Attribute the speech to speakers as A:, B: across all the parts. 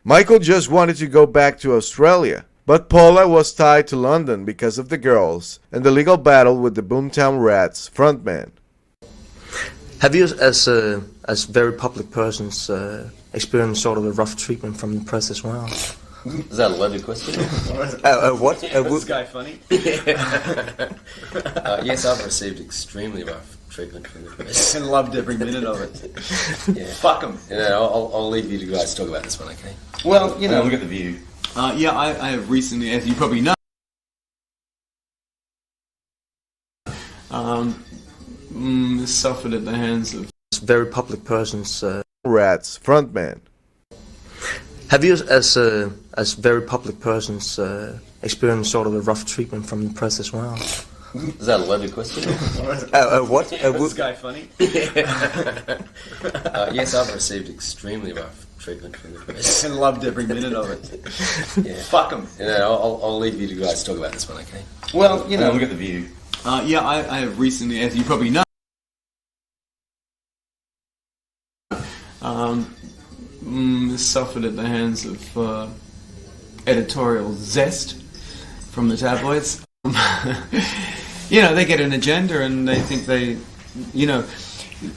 A: Michael just wanted to go back to Australia, but Paula was tied to London because of the girls and the legal battle with the Boomtown Rats frontman.
B: Have you, as very public persons, experienced sort of a rough treatment from the press as well?
C: Is that a loaded question?
B: What?
D: Is this guy funny?
C: Yes, I've received extremely rough treatment from the press.
D: And loved every minute of it.
C: Yeah.
D: Fuck them.
C: Yeah, I'll leave you guys to talk about this one, okay?
D: Well, you know,
C: look at the view.
D: yeah, I have recently, as you probably know, suffered at the hands of
B: very public persons.
A: Rats frontman.
B: Have you, as very public persons, experienced sort of a rough treatment from the press as well?
C: Is that a loaded question?
B: What?
D: Is this guy funny?
C: Yes, I've received extremely rough treatment from the press.
D: And loved every minute of it.
C: Yeah.
D: Fuck them.
C: Yeah, I'll leave you guys to talk about this one, okay?
D: Well, you know,
C: look at the view.
D: yeah, I have recently, as you probably know, suffered at the hands of editorial zest from the tabloids. You know, they get an agenda and they think they, you know,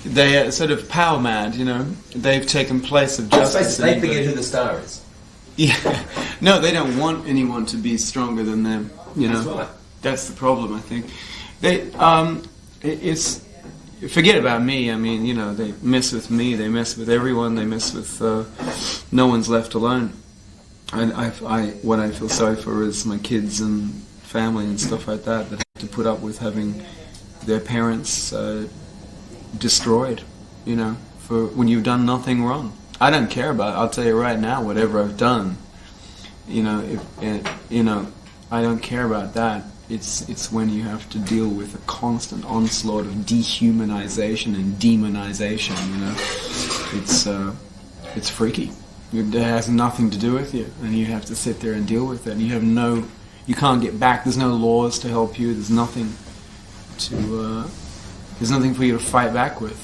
D: they are sort of power mad, you know. They've taken place of justice.
C: They forget who the star is.
D: Yeah. No, they don't want anyone to be stronger than them, you know.
C: That's right.
D: That's the problem, I think. They, it's... Forget about me. I mean, you know, they mess with me. They mess with everyone. They mess with. No one's left alone. And what I feel sorry for is my kids and family and stuff like that have to put up with having their parents destroyed. You know, for when you've done nothing wrong. I don't care about it. I'll tell you right now, whatever I've done. You know, I don't care about that. It's when you have to deal with a constant onslaught of dehumanization and demonization, you know. It's freaky. It has nothing to do with you, and you have to sit there and deal with it. And you can't get back. There's no laws to help you. There's nothing for you to fight back with.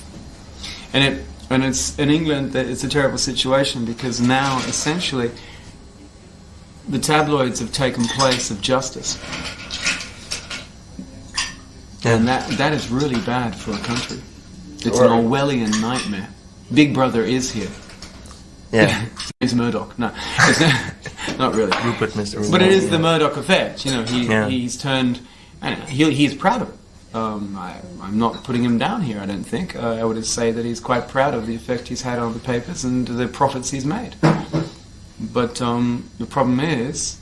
D: And it's in England that it's a terrible situation because now essentially the tabloids have taken place of justice. And that is really bad for a country. It's an Orwellian nightmare. Big Brother is here.
B: Yeah.
D: It's Murdoch. No, it's not really.
B: Rupert, Mr. Rupert.
D: But it is the Murdoch effect. You know, he's turned. He's proud of it. I'm not putting him down here. I don't think. I would say that he's quite proud of the effect he's had on the papers and the profits he's made. But the problem is.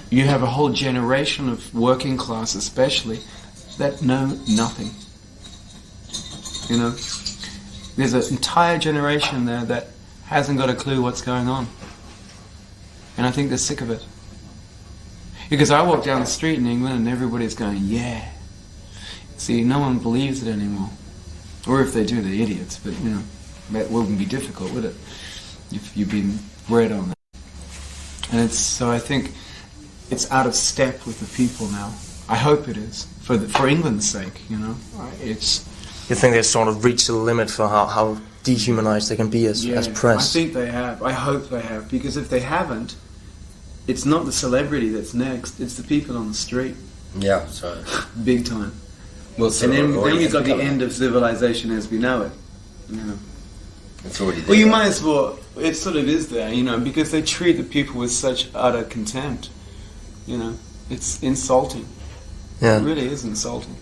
D: You have a whole generation of working class especially that know nothing. You know, there's an entire generation there that hasn't got a clue what's going on. And I think they're sick of it. Because I walk down the street in England and everybody's going, yeah. See, no one believes it anymore. Or if they do, they're idiots. But, you know, that wouldn't be difficult, would it? If you've been bred on that. And so I think it's out of step with the people now. I hope it is, for England's sake, you know.
B: You think they've sort of reached the limit for how dehumanized they can be as press?
D: I think they have. I hope they have. Because if they haven't, it's not the celebrity that's next, it's the people on the street.
C: Yeah, so
D: big time.
C: Well,
D: and then you've got the end of civilization as we know it. You know.
C: It's already there.
D: Well, you might as well. It sort of is there, you know, because they treat the people with such utter contempt. You know, it's insulting.
B: Yeah.
D: It really is insulting.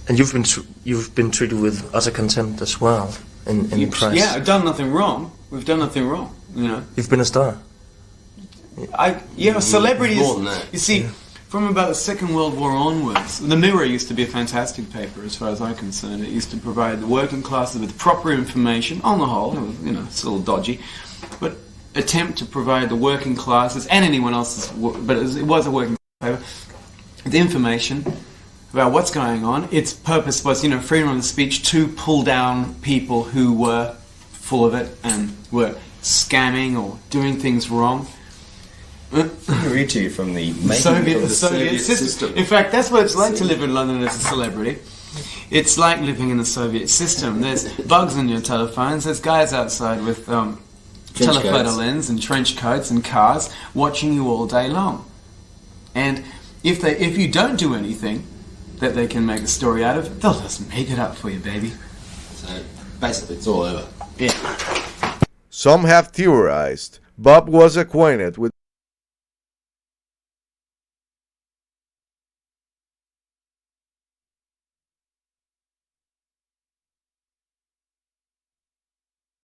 B: And you've been treated with utter contempt as well in the press.
D: Yeah, I've done nothing wrong. We've done nothing wrong. You know.
B: You've been a star.
D: Celebrities.
C: More than that.
D: You see, from about the Second World War onwards, the Mirror used to be a fantastic paper, as far as I'm concerned. It used to provide the working classes with proper information. On the whole, it was, you know, it's a little dodgy, but attempt to provide the working classes and anyone else's, but it was a working class paper, the information about what's going on. Its purpose was, you know, freedom of speech to pull down people who were full of it and were scamming or doing things wrong.
C: Read to you from the
D: Soviet system. In fact, that's what it's like to live in London as a celebrity. It's like living in the Soviet system. There's bugs in your telephones. There's guys outside with telephoto lens and trench coats and cars, watching you all day long. And if you don't do anything that they can make a story out of, they'll just make it up for you, baby.
C: So basically, it's all over.
D: Yeah.
A: Some have theorized Bob was acquainted with